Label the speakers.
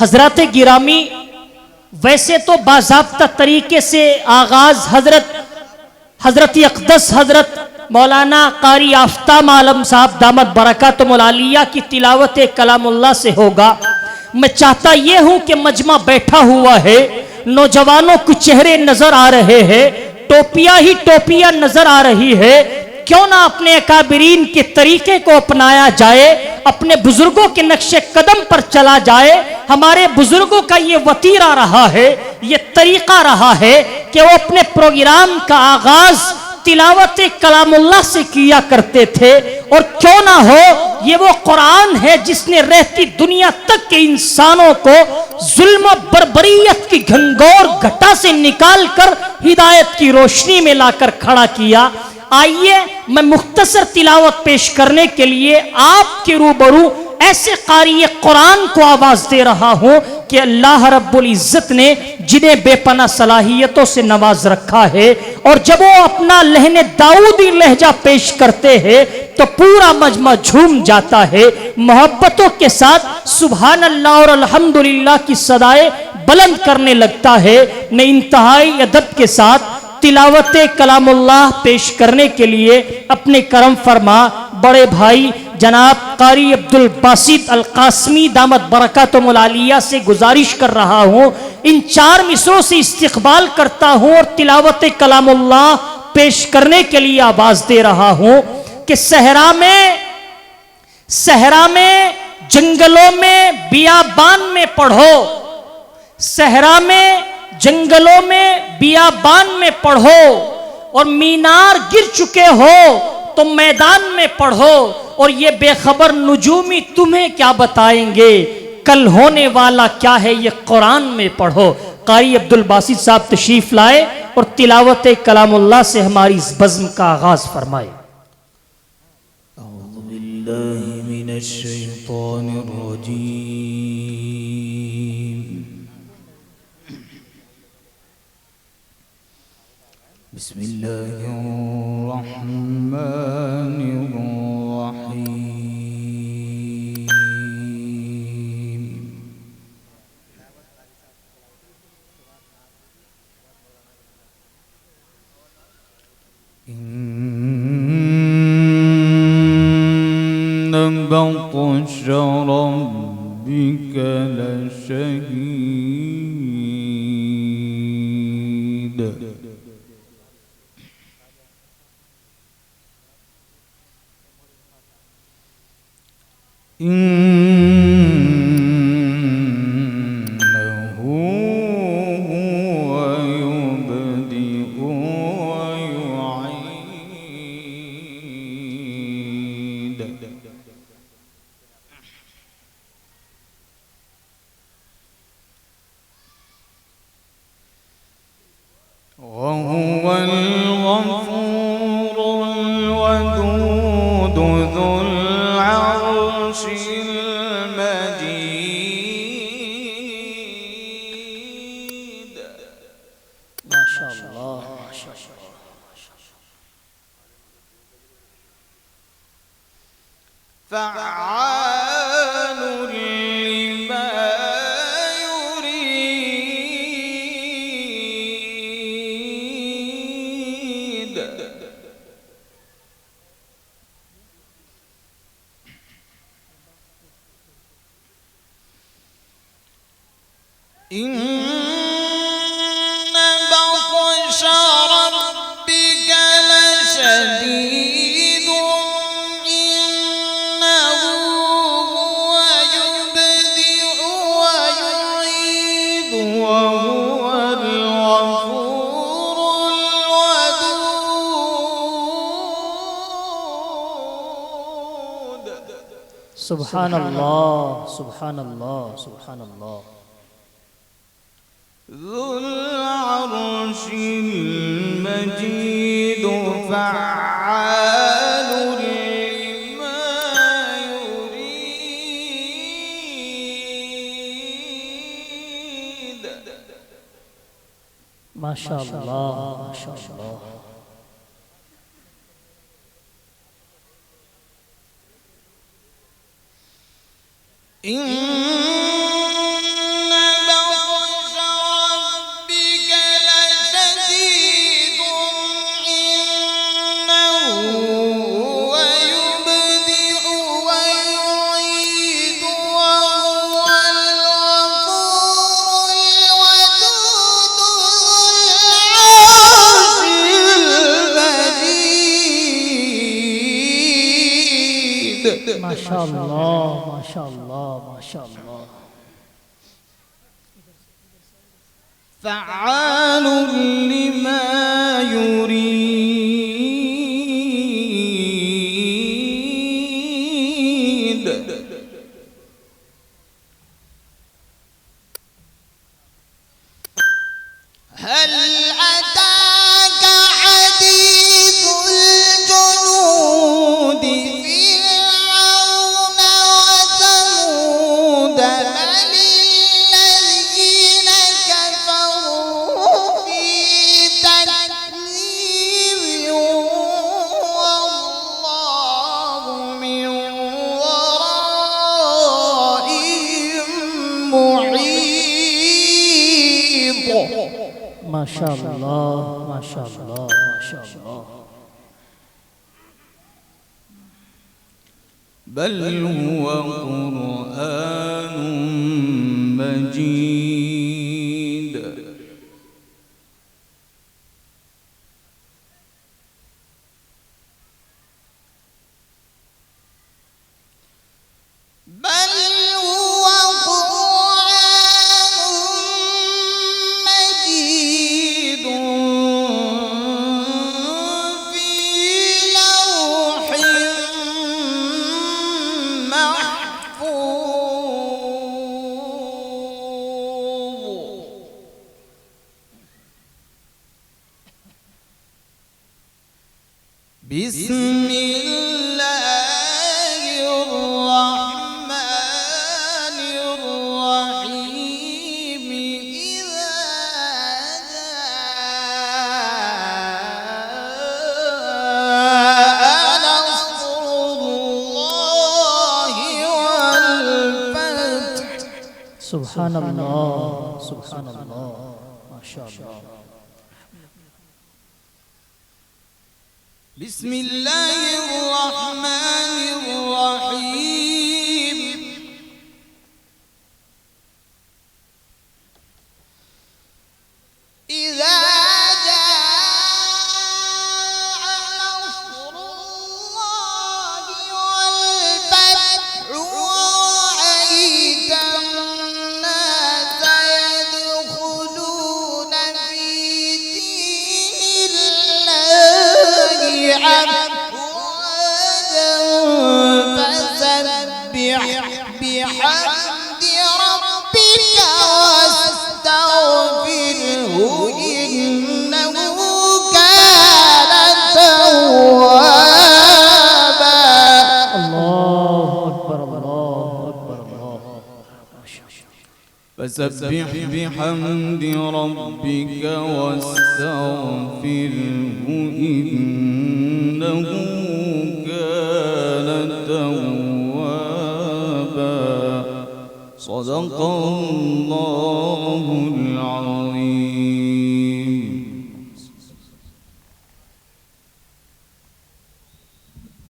Speaker 1: हजरत गिरामी, वैसे तो बाज़ाब्ता तरीके से आगाज हजरत अक़दस हजरत मौलाना कारी आफ्ताब आलम साहब दामत बरकातुहुल आलिया की तिलावत कलामुल्लाह से होगा। मैं चाहता ये हूं कि मजमा बैठा हुआ है, नौजवानों के चेहरे नजर आ रहे हैं, टोपियां ही टोपियां नजर आ रही है। क्यों ना अपने अकाबिरीन के तरीके को अपनाया जाए, अपने बुजुर्गों के नक्शे कदम पर चला जाए। हमारे बुजुर्गों का ये वतीरा रहा है, ये तरीका रहा है कि वो अपने प्रोग्राम का आगाज तिलावत कलामुल्लाह से किया करते थे। और क्यों ना हो, ये वो कुरान है जिसने रहती दुनिया तक के इंसानों को जुल्म बर्बरियत की घनघोर घटा से निकालकर हिदायत की रोशनी में लाकर खड़ा किया। आइए मैं मुख्तसर तिलावत पेश करने के लिए आपके रूबरू ऐसे कारी कुरान को आवाज दे रहा हूं कि अल्लाह रब्बुल इज्जत ने जिन्हें बेपना सलाहियतों से नवाज रखा है, और जब वो अपना लहने दाऊदी लहजा पेश करते हैं तो पूरा मजमा झूम जाता है। मोहब्बतों के साथ सुभान अल्लाह और अल्हम्दुलिल्लाह की सदाएं बुलंद करने लगता है। मैं इंतहाई अदब के साथ तिलावत कलामुल्लाह पेश करने के लिए अपने करम फरमा बड़े भाई जनाब कारी अब्दुल बासित अल कासमी दामत बरकातुहुल आलिया से गुजारिश कर रहा हूं, इन 4 मिसरों से इस्तिकबाल करता हूं और तिलावत कलामुल्लाह पेश करने के लिए आवाज दे रहा हूं कि सहरा में जंगलों में बियाबान में पढ़ो, सहरा में जंगलों में बियाबान में पढ़ो, और मीनार गिर चुके हो तो मैदान में पढ़ो, और ये बेखबर नुजूमी तुम्हें क्या बताएंगे, कल होने वाला क्या है ये कुरान में पढ़ो। कारी अब्दुल बासित साहब तशरीफ लाए और तिलावत कलामुल्लाह से हमारी इस बज़्म का आगाज फरमाए।
Speaker 2: अऊज़ु बिल्लाहि मिनश शैतानिर रजीम। बिस्मिल्लाहिर्रहमानिर्रहीम। इन्न बत्श रब्बिका लशदीद। इन्नहु हुवा युबदिउ व युईद। वहुवल गफूरुल वदूद ज़ुल अर्शिल मजीद।
Speaker 1: माशाअल्लाह, माशाअल्लाह।
Speaker 2: फ़अआलुन लिमा युरीद। इन्न बत्श रब्बिका लशदीदुन। इन्नहु हुवा युबदिउ व युईद व हुवल गफूरुल वदूद।
Speaker 1: सुभान अल्लाह, सुभान अल्लाह, सुभान अल्लाह।
Speaker 2: ज़ुल अर्शिल मजीद। फ़अआलुन लिमा युरीद।
Speaker 1: माशाअल्लाह, माशाअल्लाह।
Speaker 2: इन्न
Speaker 1: माशाअल्लाह माशाअल्लाह माशाअल्लाह
Speaker 2: فعال لما يريد هل أتاك حديث الجنود فرعون وثمود بل الذين كفروا في تكذيب والله من ورائهم محيط
Speaker 1: माशाअल्लाह माशाअल्लाह माशाअल्लाह
Speaker 2: بل هو قرآن مجيد بل هو قرآن مجيد في لوح محفوظ بسم الله الرحمن الرحيم إذا جاء نصر الله والفتح
Speaker 1: سبحان الله سبحان الله माशाअल्लाह
Speaker 2: بسم الله الرحمن الرحيم إذا جاء نصر الله والفتح ورأيت الناس يدخلون في دين الله أفواجا فسبح بحمد ربك واستغفره إنه كان توابا
Speaker 1: الله أكبر الله أكبر الله
Speaker 2: فسبح بحمد ربك واستغفره إنه كان توابا صدق الله